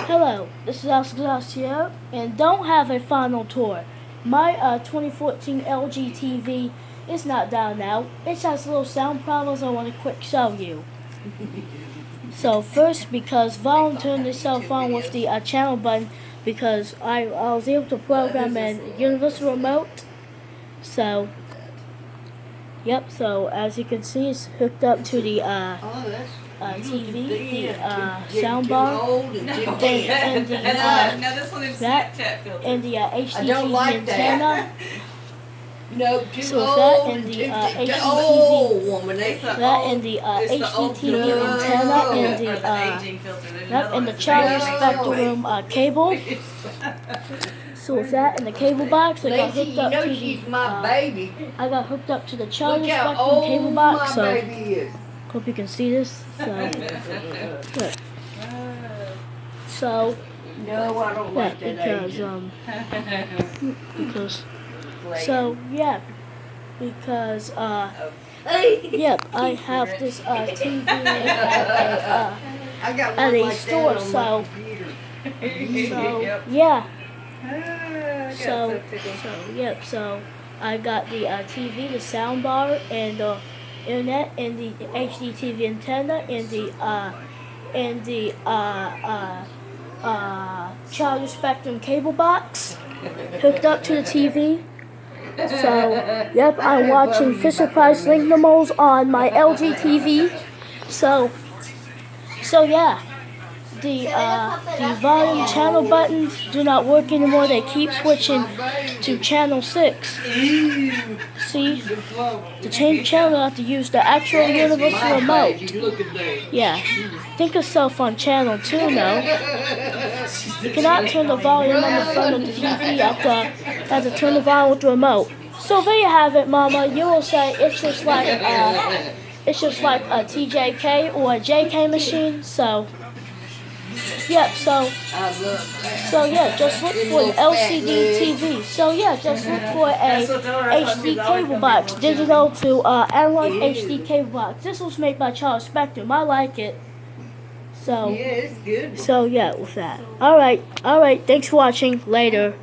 Hello, this is Alex here, and don't have a final tour. My 2014 LG TV is not down now. It has little sound problems I want to quick show you. So first, because volume turned itself on with the channel button, because I was able to program a universal remote. So, yep. So as you can see, it's hooked up to the TV, the soundbar, and the HDTV antenna. No, too So old. that and the HDTV, woman. that and the HDTV antenna and the Charlie Spectrum cable. So with that and the cable box, I got hooked up to the I got hooked up to the Charlie Spectrum cable box. So hope you can see this. So, so no, I don't like that because so yeah, because yep, I have this TV at a store, so yeah, yep, so I got the TV, the soundbar, and the internet, and the HDTV antenna, and the Charlie Spectrum cable box hooked up to the TV. So, yep, I'm watching Fisher-Price Link-Normals on my LG TV. So yeah, the volume channel buttons do not work anymore. They keep switching to channel 6. See, to change channel, I have to use the actual universal remote. Yeah, think of yourself on channel 2 now. You cannot turn the volume on the front of the TV. You have to turn the volume with the remote. So there you have it, Mama. You will say it's just like a TJK or a JK machine. So yeah, so yeah, just look for an LCD TV. So yeah, just look for a HD cable box, digital to analog HD cable box. This was made by Charlie Spectrum. I like it. So yeah, it's good. So yeah, with that. All right. Thanks for watching. Later.